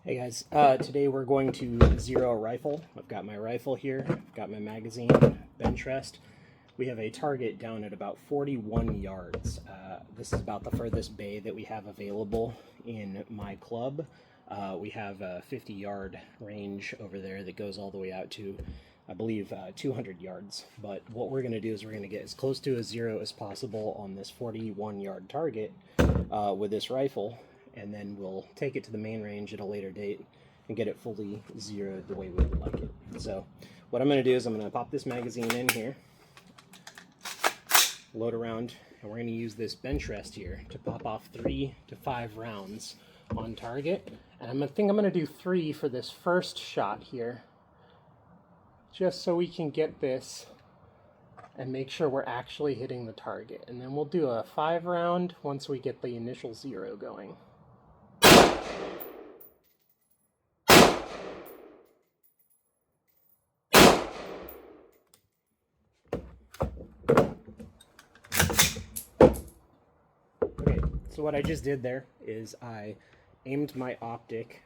Hey guys, today we're going to zero a rifle. I've got my rifle here, I've got my magazine, bench rest. We have a target down at about 41 yards. This is about the furthest bay that we have available in my club. We have a 50-yard range over there that goes all the way out to, I believe, 200 yards. But what we're going to do is we're going to get as close to a zero as possible on this 41-yard target with this rifle, and then we'll take it to the main range at a later date and get it fully zeroed the way we would like it. So what I'm going to do is I'm going to pop this magazine in here, load around, and we're going to use this bench rest here to pop off 3 to 5 rounds on target. And I think I'm going to do 3 for this first shot here, just so we can get this and make sure we're actually hitting the target. And then we'll do a 5 round once we get the initial zero going. So what I just did there is I aimed my optic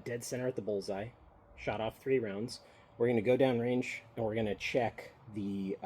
dead center at the bullseye, shot off 3 rounds. We're going to go down range and we're going to check the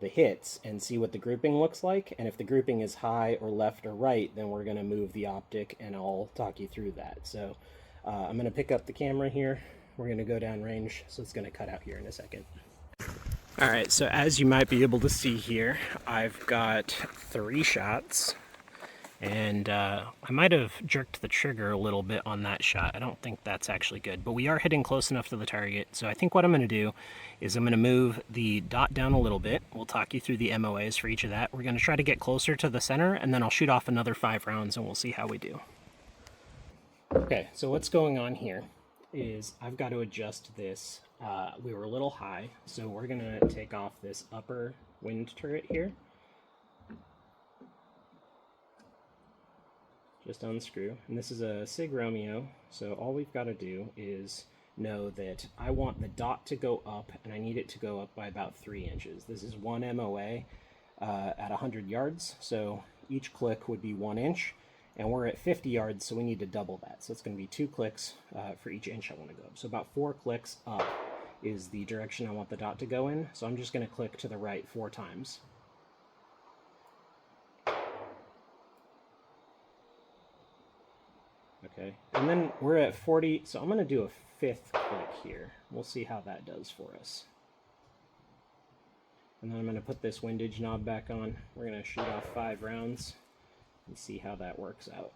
hits and see what the grouping looks like. And if the grouping is high or left or right, then we're going to move the optic and I'll talk you through that. So I'm going to pick up the camera here. We're going to go down range, so it's going to cut out here in a second. All right, so as you might be able to see here, I've got 3 shots. And I might have jerked the trigger a little bit on that shot. I don't think that's actually good, but we are hitting close enough to the target. So I think what I'm going to do is I'm going to move the dot down a little bit. We'll talk you through the MOAs for each of that. We're going to try to get closer to the center, and then I'll shoot off another 5 rounds and we'll see how we do. Okay, so what's going on here is I've got to adjust this. We were a little high, so we're going to take off this upper wind turret here. Just unscrew, and this is a SIG Romeo, so all we've got to do is know that I want the dot to go up, and I need it to go up by about 3 inches. This is 1 MOA at 100 yards, so each click would be 1 inch, and we're at 50 yards, so we need to double that. So it's going to be 2 clicks for each inch I want to go up. So about 4 clicks up is the direction I want the dot to go in, so I'm just going to click to the right 4 times. Okay, and then we're at 40, so I'm going to do a 5th click here. We'll see how that does for us. And then I'm going to put this windage knob back on. We're going to shoot off 5 rounds and see how that works out.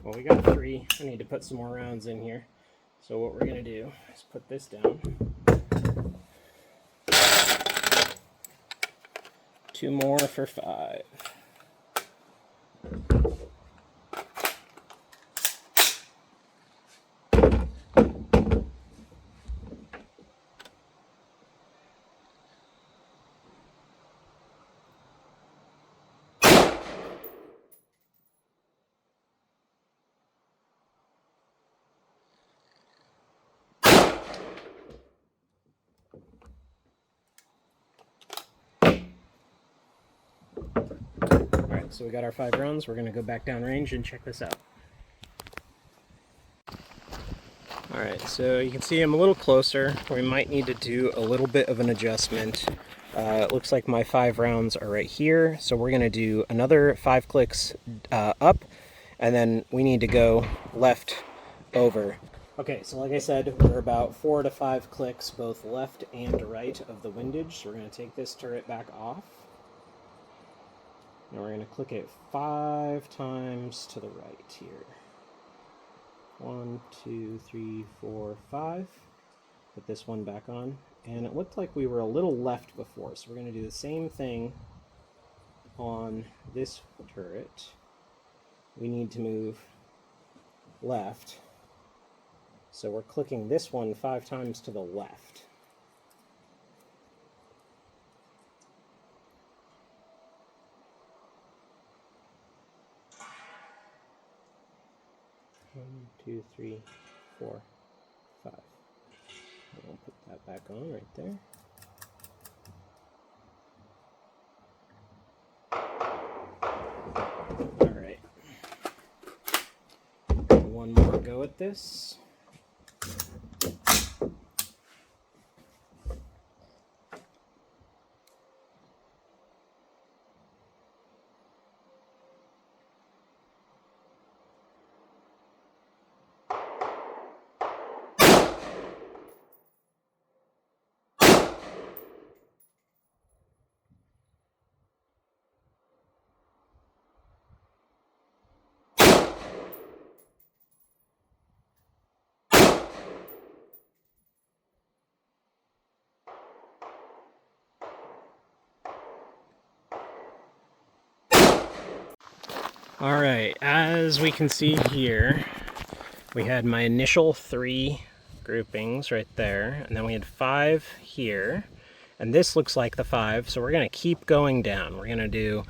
Well, we got 3. I need to put some more rounds in here. So what we're going to do is put this down. 2 more for 5. Alright, so we got our 5 rounds. We're going to go back down range and check this out. Alright, so you can see I'm a little closer. We might need to do a little bit of an adjustment. It looks like my 5 rounds are right here, so we're going to do another 5 clicks up, and then we need to go left over. Okay, so like I said, we're about 4 to 5 clicks both left and right of the windage, so we're going to take this turret back off. Now we're going to click it 5 times to the right here. 1, 2, 3, 4, 5. Put this one back on. And it looked like we were a little left before, so we're going to do the same thing on this turret. We need to move left. So we're clicking this one 5 times to the left. One, two, three, 4, 5. We'll put that back on right there. Alright. One more go at this. Alright, as we can see here, we had my initial 3 groupings right there, and then we had 5 here, and this looks like the 5, so we're going to keep going down. We'll do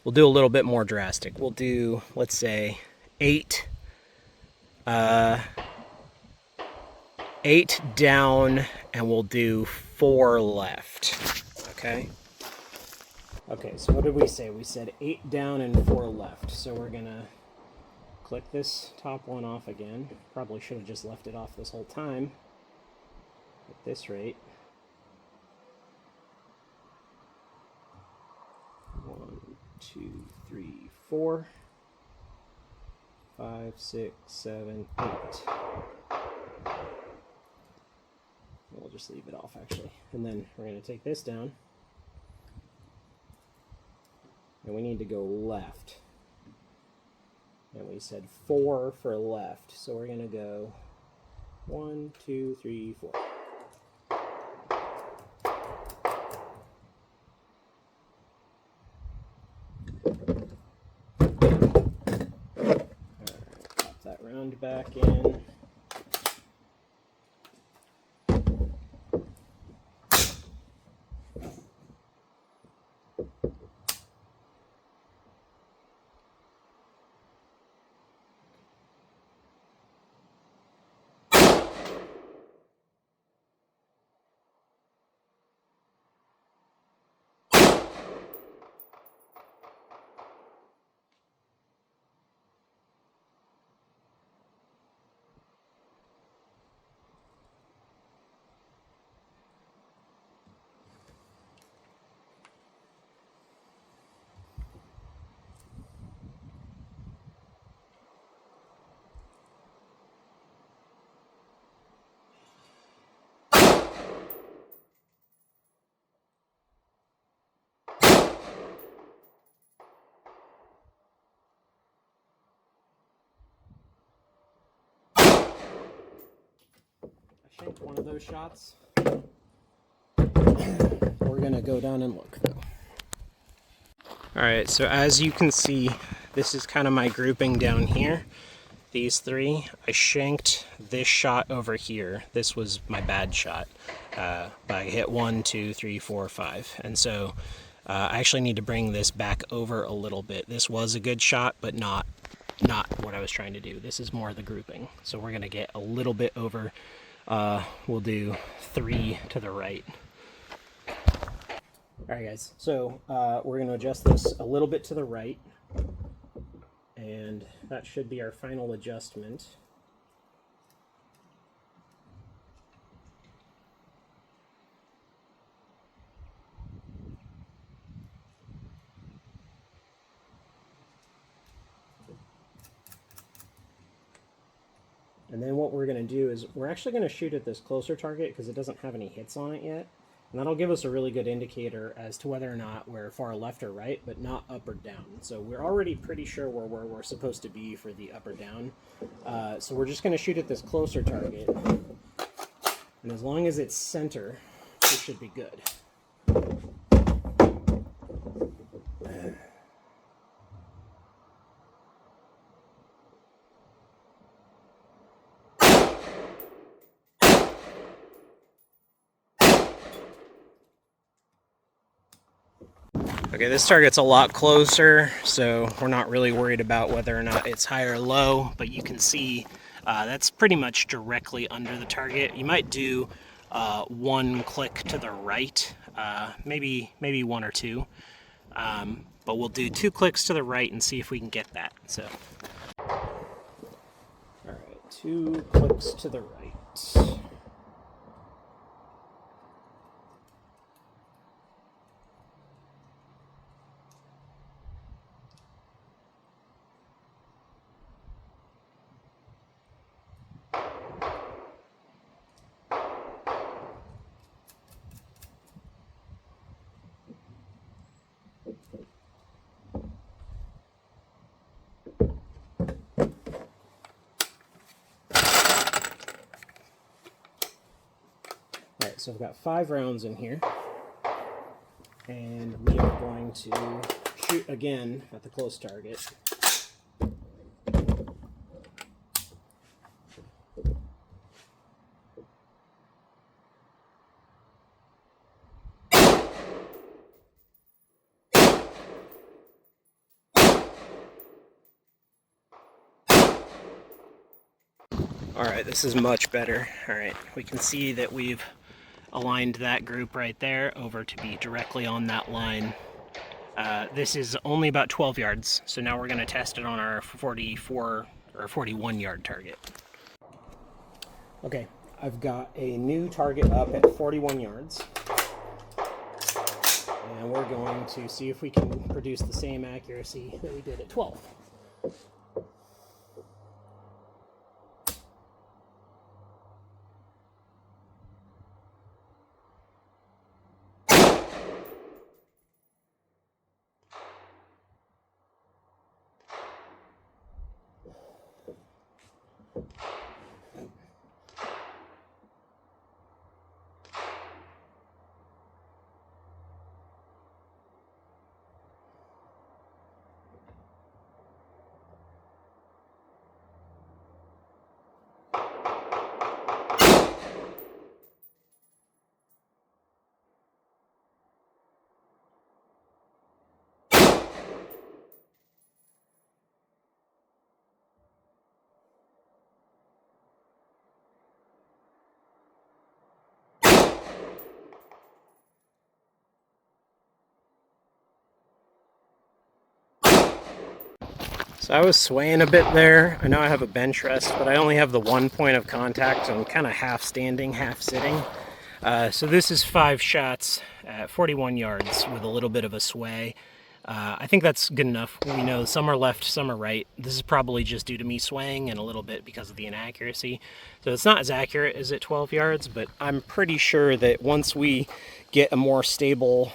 a little bit more drastic. We'll do, let's say, 8 down, and we'll do 4 left, okay? Okay, so what did we say? We said 8 down and 4 left. So we're gonna click this top one off again. Probably should have just left it off this whole time at this rate. 1, 2, 3, 4, 5, 6, 7, 8. We'll just leave it off actually. And then we're gonna take this down. And we need to go left. And we said 4 for left. So we're going to go 1, 2, 3, 4. Alright, pop that round back in. I shanked one of those shots. We're going to go down and look though. Alright, so as you can see, this is kind of my grouping down here. These 3. I shanked this shot over here. This was my bad shot. But I hit 1, 2, 3, 4, 5. And so I actually need to bring this back over a little bit. This was a good shot, but not what I was trying to do. This is more the grouping. So we're going to get a little bit over. We'll do 3 to the right. Alright guys, so we're going to adjust this a little bit to the right, and that should be our final adjustment. And then what we're going to do is we're actually going to shoot at this closer target because it doesn't have any hits on it yet. And that'll give us a really good indicator as to whether or not we're far left or right, but not up or down. So we're already pretty sure we're where we're supposed to be for the up or down. So we're just going to shoot at this closer target. And as long as it's center, it should be good. Okay, this target's a lot closer, so we're not really worried about whether or not it's high or low, but you can see that's pretty much directly under the target. You might do one click to the right, maybe one or two, but we'll do 2 clicks to the right and see if we can get that. So, all right, 2 clicks to the right. Alright, so I've got 5 rounds in here, and we are going to shoot again at the close target. Alright, this is much better. Alright, we can see that we've aligned that group right there over to be directly on that line. This is only about 12 yards, so now we're going to test it on our 44 or 41 yard target. Okay, I've got a new target up at 41 yards, and we're going to see if we can produce the same accuracy that we did at 12. So I was swaying a bit there. I know I have a bench rest, but I only have the 1 point of contact, so I'm kind of half standing, half sitting. So this is 5 shots at 41 yards with a little bit of a sway. I think that's good enough. We know some are left, some are right. This is probably just due to me swaying and a little bit because of the inaccuracy. So it's not as accurate as at 12 yards, but I'm pretty sure that once we get a more stable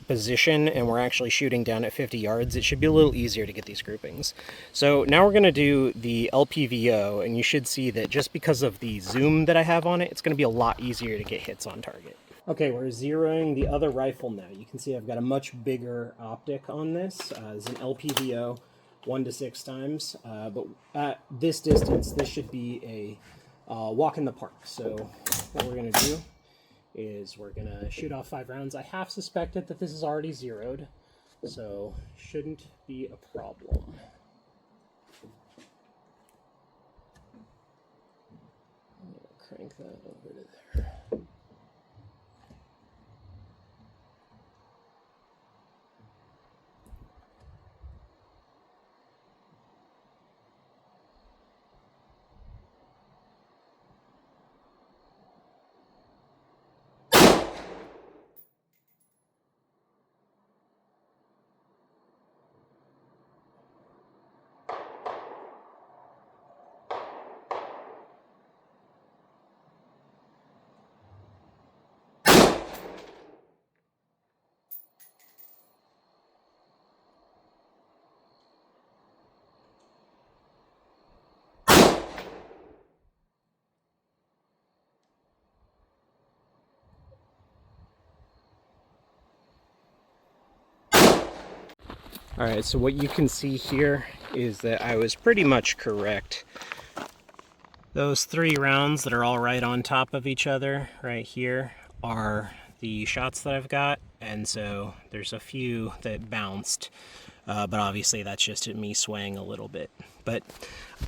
position and we're actually shooting down at 50 yards, it should be a little easier to get these groupings. So now we're going to do the LPVO, and you should see that just because of the zoom that I have on it, it's going to be a lot easier to get hits on target. Okay, we're zeroing the other rifle now. You can see I've got a much bigger optic on this. It's an LPVO 1 to 6 times, but at this distance, this should be a walk in the park. So what we're going to do is we're going to shoot off 5 rounds. I half suspected that this is already zeroed, so shouldn't be a problem. I'm going to crank that over to there. All right, so what you can see here is that I was pretty much correct. Those 3 rounds that are all right on top of each other right here are the shots that I've got, and so there's a few that bounced, but obviously that's just me swaying a little bit. But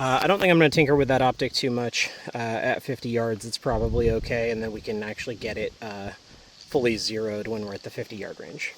I don't think I'm going to tinker with that optic too much. At 50 yards it's probably okay, and then we can actually get it fully zeroed when we're at the 50-yard range.